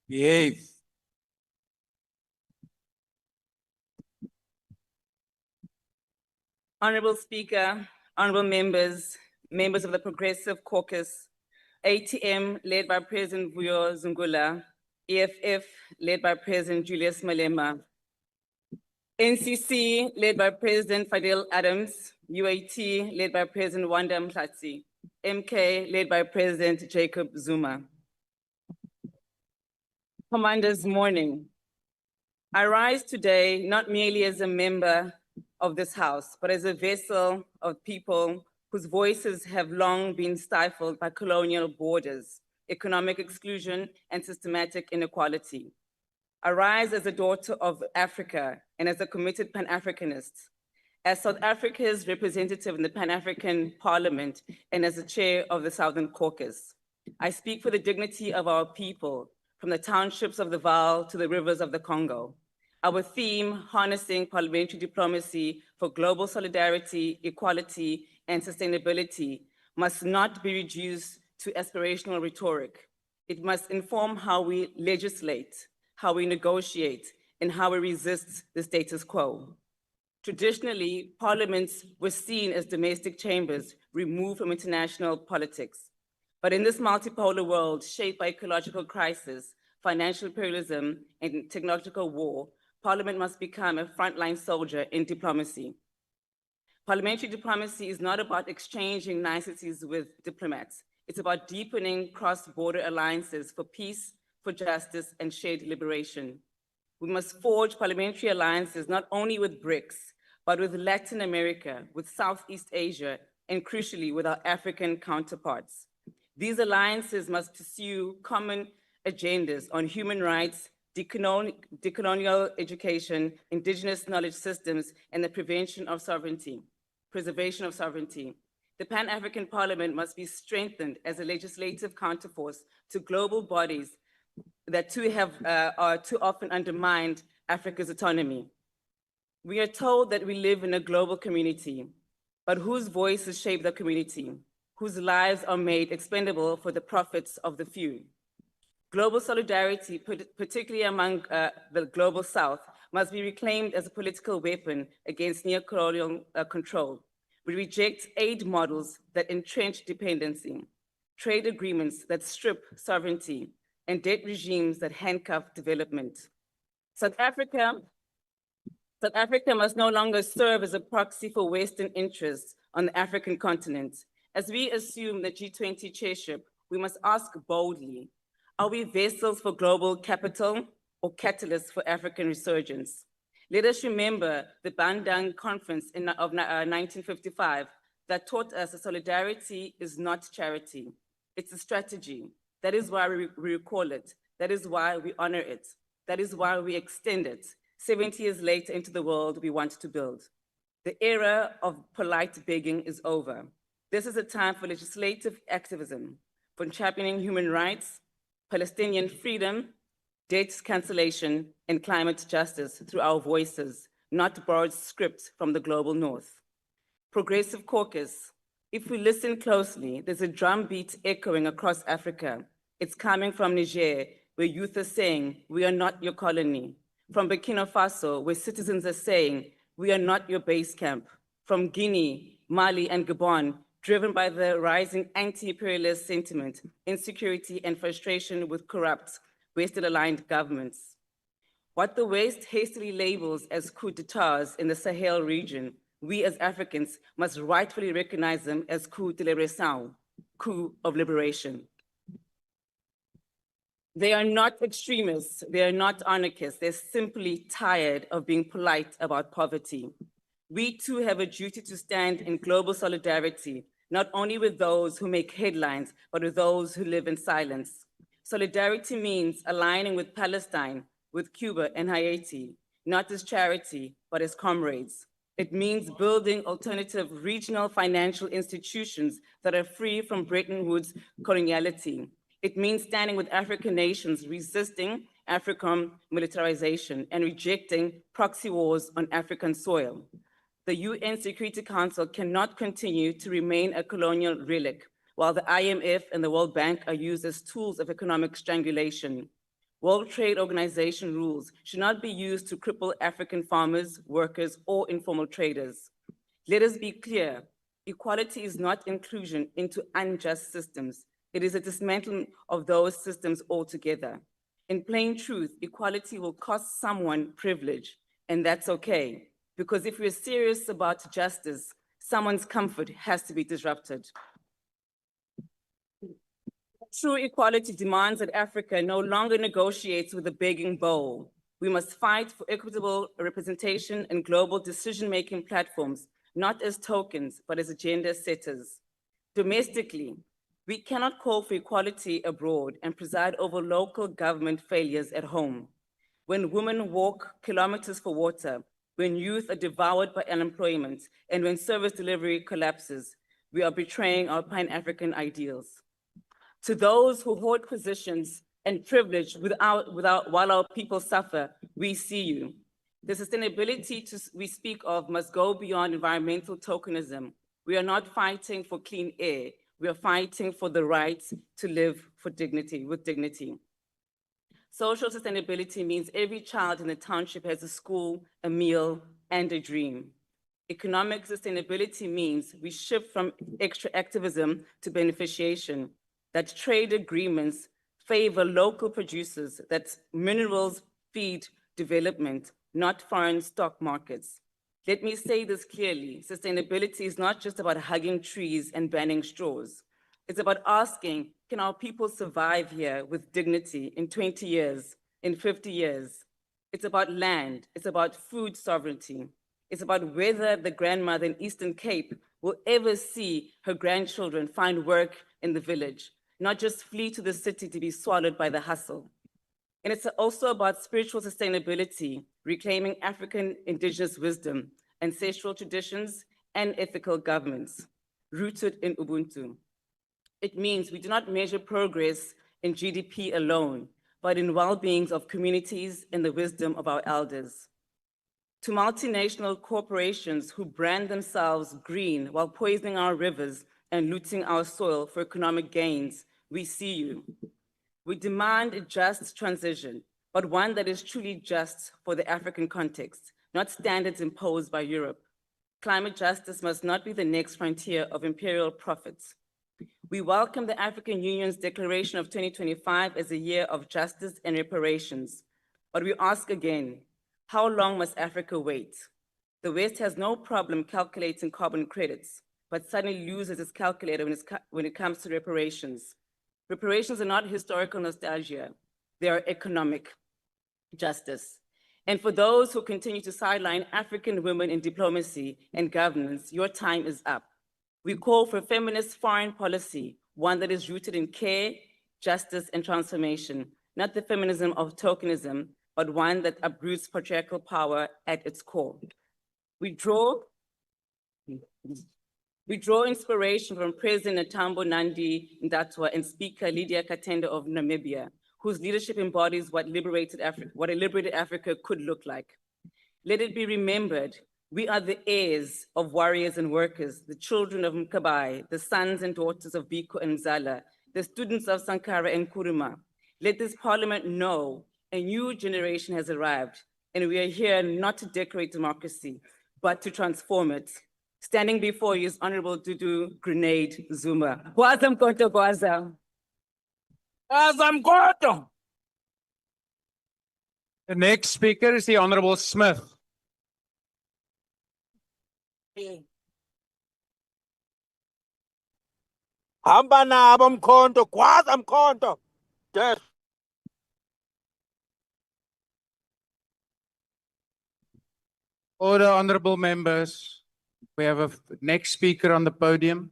Behave. Honorable Speaker, honorable members, members of the Progressive Caucus, ATM led by President Vuyo Zungula, EFF led by President Julius Malema, NCC led by President Fadil Adams, UAT led by President Wanda Mhlatsi, MK led by President Jacob Zuma. Commanders, morning. I rise today not merely as a member of this House, but as a vessel of people whose voices have long been stifled by colonial borders, economic exclusion, and systematic inequality. I rise as a daughter of Africa and as a committed Pan-Africanist, as South Africa's representative in the Pan-African Parliament and as the chair of the Southern Caucus. I speak for the dignity of our people, from the townships of the Vaal to the rivers of the Congo. Our theme, harnessing parliamentary diplomacy for global solidarity, equality, and sustainability, must not be reduced to aspirational rhetoric. It must inform how we legislate, how we negotiate, and how we resist the status quo. Traditionally, parliaments were seen as domestic chambers removed from international politics. But in this multipolar world shaped by ecological crisis, financial imperialism, and technological war, Parliament must become a frontline soldier in diplomacy. Parliamentary diplomacy is not about exchanging niceties with diplomats. It's about deepening cross-border alliances for peace, for justice, and shared liberation. We must forge parliamentary alliances not only with BRICS, but with Latin America, with Southeast Asia, and crucially with our African counterparts. These alliances must pursue common agendas on human rights, decolonial education, indigenous knowledge systems, and the preservation of sovereignty. The Pan-African Parliament must be strengthened as a legislative counterforce to global bodies that are too often undermined Africa's autonomy. We are told that we live in a global community, but whose voices shape the community, whose lives are made expendable for the profits of the few? Global solidarity, particularly among the global South, must be reclaimed as a political weapon against neocolonial control. We reject aid models that entrench dependency, trade agreements that strip sovereignty, and debt regimes that handcuff development. South Africa must no longer serve as a proxy for Western interests on the African continent. As we assume the G20 chairship, we must ask boldly, are we vessels for global capital or catalysts for African resurgence? Let us remember the Bandung Conference of 1955 that taught us that solidarity is not charity, it's a strategy. That is why we recall it. That is why we honor it. That is why we extend it 70 years later into the world we want to build. The era of polite begging is over. This is a time for legislative activism, for championing human rights, Palestinian freedom, debt cancellation, and climate justice through our voices, not borrowed scripts from the global North. Progressive Caucus, if we listen closely, there's a drumbeat echoing across Africa. It's coming from Niger, where youth are saying, we are not your colony. From Burkina Faso, where citizens are saying, we are not your base camp. From Guinea, Mali, and Gabon, driven by the rising anti-imperialist sentiment, insecurity, and frustration with corrupt, Western-aligned governments. What the West hastily labels as coups d'etats in the Sahel region, we as Africans must rightfully recognize them as coups de libération, coup of liberation. They are not extremists, they are not anarchists, they're simply tired of being polite about poverty. We too have a duty to stand in global solidarity, not only with those who make headlines, but with those who live in silence. Solidarity means aligning with Palestine, with Cuba and Haiti, not as charity, but as comrades. It means building alternative regional financial institutions that are free from Bretton Woods coloniality. It means standing with African nations, resisting African militarization and rejecting proxy wars on African soil. The UN Security Council cannot continue to remain a colonial relic, while the IMF and the World Bank are used as tools of economic strangulation. World Trade Organization rules should not be used to cripple African farmers, workers, or informal traders. Let us be clear, equality is not inclusion into unjust systems. It is a dismantling of those systems altogether. In plain truth, equality will cost someone privilege, and that's okay, because if we're serious about justice, someone's comfort has to be disrupted. True equality demands that Africa no longer negotiates with a begging bowl. We must fight for equitable representation and global decision-making platforms, not as tokens, but as agenda setters. Domestically, we cannot call for equality abroad and preside over local government failures at home. When women walk kilometers for water, when youth are devoured by unemployment, and when service delivery collapses, we are betraying our Pan-African ideals. To those who hoard positions and privilege while our people suffer, we see you. The sustainability we speak of must go beyond environmental tokenism. We are not fighting for clean air. We are fighting for the right to live with dignity. Social sustainability means every child in the township has a school, a meal, and a dream. Economic sustainability means we shift from extra activism to beneficiation, that trade agreements favor local producers, that minerals feed development, not foreign stock markets. Let me say this clearly, sustainability is not just about hugging trees and banning straws. It's about asking, can our people survive here with dignity in 20 years, in 50 years? It's about land, it's about food sovereignty. It's about whether the grandmother in Eastern Cape will ever see her grandchildren find work in the village, not just flee to the city to be swallowed by the hustle. And it's also about spiritual sustainability, reclaiming African indigenous wisdom, ancestral traditions, and ethical governments, rooted in Ubuntu. It means we do not measure progress in GDP alone, but in well-being of communities and the wisdom of our elders. To multinational corporations who brand themselves green while poisoning our rivers and looting our soil for economic gains, we see you. We demand a just transition, but one that is truly just for the African context, not standards imposed by Europe. Climate justice must not be the next frontier of imperial profits. We welcome the African Union's declaration of 2025 as a year of justice and reparations, but we ask again, how long must Africa wait? The West has no problem calculating carbon credits, but suddenly loses its calculator when it comes to reparations. Reparations are not historical nostalgia, they are economic justice. And for those who continue to sideline African women in diplomacy and governance, your time is up. We call for feminist foreign policy, one that is rooted in care, justice, and transformation, not the feminism of tokenism, but one that uproots patriarchal power at its core. We draw inspiration from President Tambo Nandi Ndaitwah and Speaker Lydia Katenda of Namibia, whose leadership embodies what a liberated Africa could look like. Let it be remembered, we are the heirs of warriors and workers, the children of Mkabai, the sons and daughters of Biko and Mzala, the students of Sankara and Kuruma. Let this parliament know a new generation has arrived, and we are here not to decorate democracy, but to transform it. Standing before you is Honorable Dudu Grenade Zuma. Gwaza mkonto gwaza. Gwaza mkonto. The next speaker is the Honorable Smith. Hamba nabo mkhonto, gwaza mkhonto. Yes. Order, honorable members. We have a next speaker on the podium.